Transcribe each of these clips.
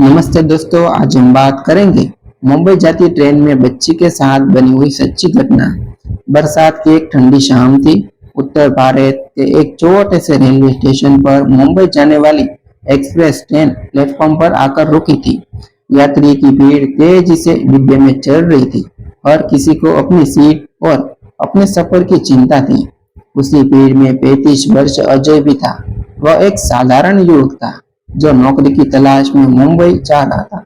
नमस्ते दोस्तों, आज हम बात करेंगे मुंबई जाती ट्रेन में बच्ची के साथ बनी हुई सच्ची घटना। बरसात की एक ठंडी शाम थी। उत्तर भारत के एक छोटे से रेलवे स्टेशन पर मुंबई जाने वाली एक्सप्रेस ट्रेन प्लेटफॉर्म पर आकर रुकी थी। यात्री की भीड़ तेजी से डिब्बे में चढ़ रही थी। हर किसी को अपनी सीट और अपने सफर की चिंता थी। उसी भीड़ में 35 वर्ष अजय भी था। वह एक साधारण युवक था जो नौकरी की तलाश में मुंबई जा रहा था।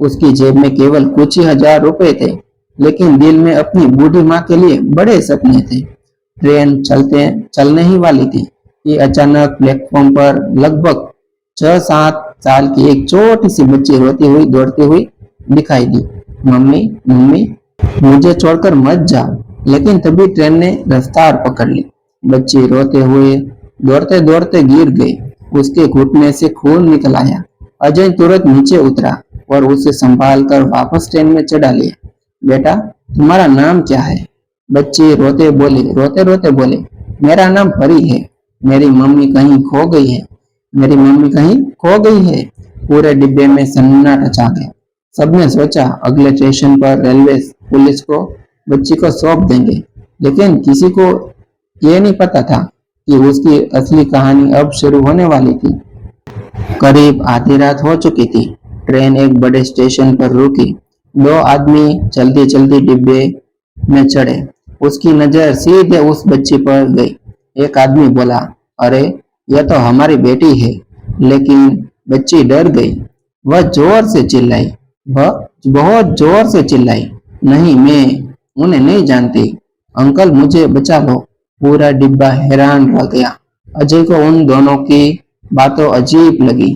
उसकी जेब में केवल कुछ ही हजार रुपए थे, लेकिन दिल में अपनी बूढ़ी माँ के लिए बड़े सपने थे। ट्रेन चलने ही वाली थी कि अचानक प्लेटफॉर्म पर लगभग 6-7 साल की एक छोटी सी बच्ची रोती हुई दौड़ती हुई दिखाई दी। मम्मी मम्मी, मुझे छोड़कर मत जाओ। लेकिन तभी ट्रेन ने रफ्तार पकड़ ली। बच्ची रोते हुए दौड़ते दौड़ते गिर गई। उसके घुटने से खून निकल आया। अजय तुरंत नीचे उतरा और उसे संभाल कर वापस ट्रेन में चढ़ा लिया। बेटा, तुम्हारा नाम क्या है? बच्ची रोते रोते बोले, मेरा नाम परी है। मेरी मम्मी कहीं खो गई है। मेरी मम्मी कहीं खो गई है। पूरे डिब्बे में सन्नाटा छा गया। सबने सोचा अगले स्टेशन पर रेलवे पुलिस को बच्ची को सौंप देंगे, लेकिन किसी को ये नहीं पता था कि उसकी असली कहानी अब शुरू होने वाली थी। करीब आधी रात हो चुकी थी। ट्रेन एक बड़े स्टेशन पर रुकी। दो आदमी चलती चलती डिब्बे में चढ़े। उसकी नजर सीधे उस बच्ची पर गई। एक आदमी बोला, अरे यह तो हमारी बेटी है। लेकिन बच्ची डर गई। वह जोर से चिल्लाई। वह बहुत जोर से चिल्लाई, नहीं, मैं उन्हें नहीं जानती। अंकल, मुझे बचा लो। पूरा डिब्बा हैरान रह गया। अजय को उन दोनों की बातों अजीब लगी।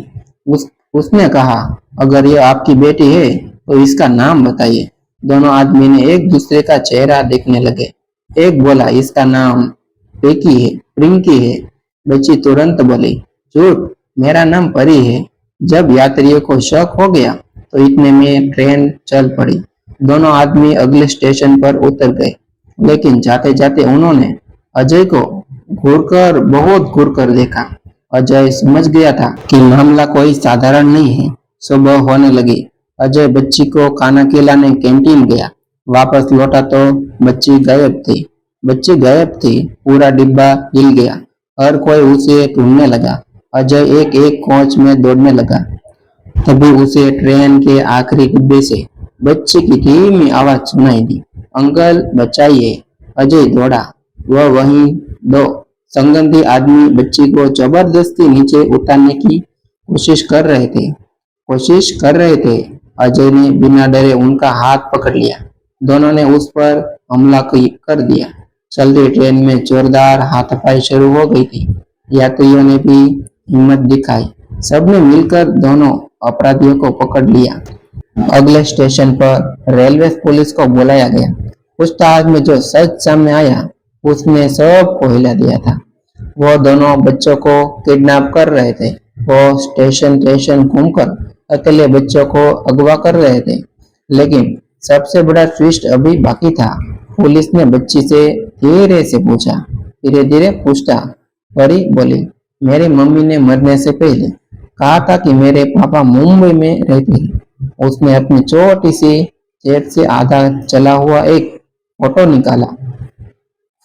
उसने कहा, अगर ये आपकी बेटी है तो इसका नाम बताइए। दोनों आदमी ने एक दूसरे का चेहरा देखने लगे। एक बोला, इसका नाम प्रिंकी है। बच्ची तुरंत बोली, झूठ, मेरा नाम परी है। जब यात्रियों को शक हो गया तो इतने में ट्रेन चल पड़ी। दोनों आदमी अगले स्टेशन पर उतर गए, लेकिन जाते जाते उन्होंने अजय को बहुत घूर कर देखा। अजय समझ गया था कि मामला कोई साधारण नहीं है। सुबह होने लगी। अजय बच्ची को खाना खिलाने कैंटीन गया। वापस लौटा तो बच्ची गायब थी। पूरा डिब्बा हिल गया। हर कोई उसे ढूंढने लगा। अजय एक एक कोच में दौड़ने लगा। तभी उसे ट्रेन के आखिरी डिब्बे से बच्चे की धीमी आवाज सुनाई दी, अंकल बचाइए। अजय दौड़ा। वह वहीं दो संगंधी आदमी बच्ची को जबरदस्ती नीचे उतारने की कोशिश कर रहे थे। अजय ने बिना डरे उनका हाथ पकड़ लिया। दोनों ने उस पर हमला कर दिया। चलती ट्रेन में जोरदार हाथापाई शुरू हो गई थी। यात्रियों ने भी हिम्मत दिखाई। सबने मिलकर दोनों अपराधियों को पकड़ लिया। अगले स्टेशन पर रेलवे पुलिस को बुलाया गया। पूछताछ में जो सच सामने आया उसने सबको हिला दिया था। वो दोनों बच्चों को किडनैप कर रहे थे। वो स्टेशन स्टेशन घूमकर अकेले बच्चों को अगवा कर रहे थे। लेकिन सबसे बड़ा ट्विस्ट अभी बाकी था। पुलिस ने बच्ची से धीरे धीरे पूछा। परी बोली, मेरी मम्मी ने मरने से पहले कहा था कि मेरे पापा मुंबई में रहते हैं। उसने अपनी छोटी सी जेब से आधा चला हुआ एक फोटो निकाला।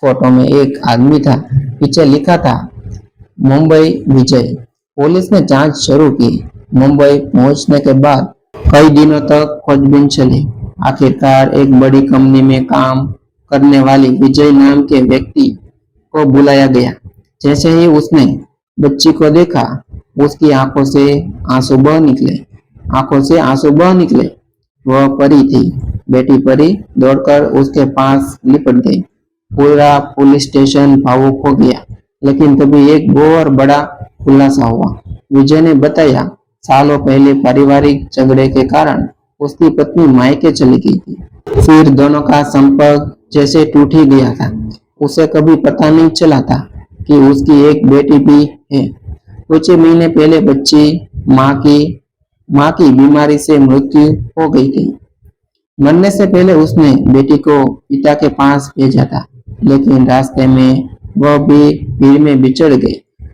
फोटो में एक आदमी था। पीछे लिखा था, मुंबई विजय। पुलिस ने जांच शुरू की। मुंबई पहुंचने के बाद कई दिनों तक खोजबीन चली। आखिरकार एक बड़ी कंपनी में काम करने वाली विजय नाम के व्यक्ति को बुलाया गया। जैसे ही उसने बच्ची को देखा, उसकी आंखों से आंसू बह निकले। वह परी थी। बेटी परी दौड़कर उसके पास लिपट गई। पूरा पुलिस स्टेशन भावुक हो गया। लेकिन तभी एक बहुत बड़ा खुलासा हुआ। विजय ने बताया, सालों पहले पारिवारिक झगड़े के कारण उसकी पत्नी मायके चली गई थी। फिर दोनों का संपर्क जैसे टूट ही गया था। उसे कभी पता नहीं चला था कि उसकी एक बेटी भी है। कुछ महीने पहले बच्ची माँ की बीमारी से मृत्यु हो गई थी। मरने से पहले उसने बेटी को पिता के पास भेजा था, लेकिन रास्ते में वह भी भीड़ में बिछड़ गई।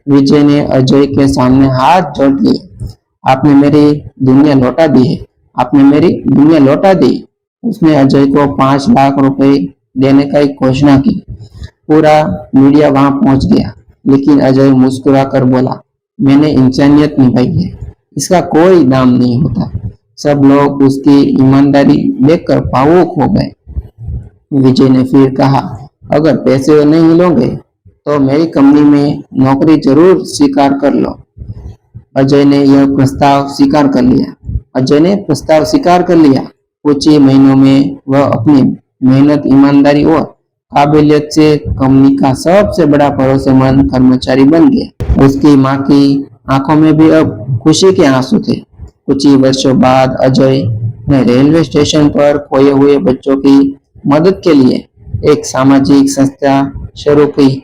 विजय ने अजय के सामने हाथ जोड़ लिए। आपने मेरी दुनिया लौटा दी है, आपने मेरी दुनिया लौटा दी। उसने अजय को 5 लाख रुपए देने का एक घोषणा की। पूरा मीडिया वहां पहुंच गया, लेकिन अजय मुस्कुरा कर बोला, मैंने इंसानियत निभाई है, इसका कोई दाम नहीं होता। सब लोग उसकी ईमानदारी देखकर भावुक हो गए। विजय ने फिर कहा, अगर पैसे नहीं मिलोगे तो मेरी कंपनी में नौकरी जरूर स्वीकार कर लो। अजय ने यह प्रस्ताव स्वीकार कर लिया। अजय ने प्रस्ताव स्वीकार कर लिया। कुछ ही महीनों में वह अपनी मेहनत, ईमानदारी और काबिलियत से कंपनी का सबसे बड़ा भरोसेमंद कर्मचारी बन गया। उसकी माँ की आंखों में भी अब खुशी के आंसू थे। कुछ ही वर्षों बाद अजय ने रेलवे स्टेशन पर खोए हुए बच्चों की मदद के लिए एक सामाजिक संस्था शुरू की।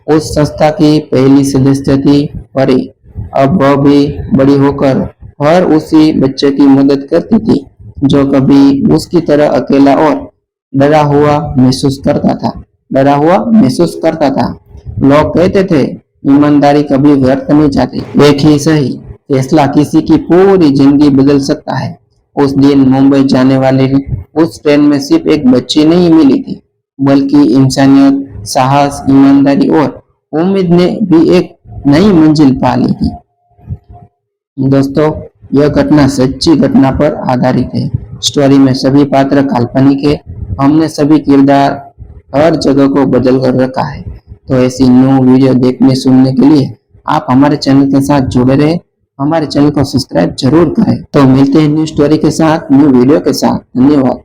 उस संस्था की पहली सदस्य थी परी। अब वह भी बड़ी होकर हर उसी बच्चे की मदद करती थी जो कभी उसकी तरह अकेला और डरा हुआ महसूस करता था। लोग कहते थे, ईमानदारी कभी व्यर्थ नहीं जाती, एक ही सही फैसला किसी की पूरी जिंदगी बदल सकता है। उस दिन मुंबई जाने वाले उस ट्रेन में सिर्फ एक बच्ची नहीं मिली थी, बल्कि इंसानियत, साहस, ईमानदारी और उम्मीद ने भी एक नई मंजिल पा ली थी। दोस्तों, यह घटना सच्ची घटना पर आधारित है। स्टोरी में सभी पात्र काल्पनिक है। हमने सभी किरदार हर जगह को बदल कर रखा है। तो ऐसी न्यू वीडियो देखने सुनने के लिए आप हमारे चैनल के साथ जुड़े रहे, हमारे चैनल को सब्सक्राइब जरूर करें। तो मिलते हैं न्यू स्टोरी के साथ, न्यू वीडियो के साथ। धन्यवाद।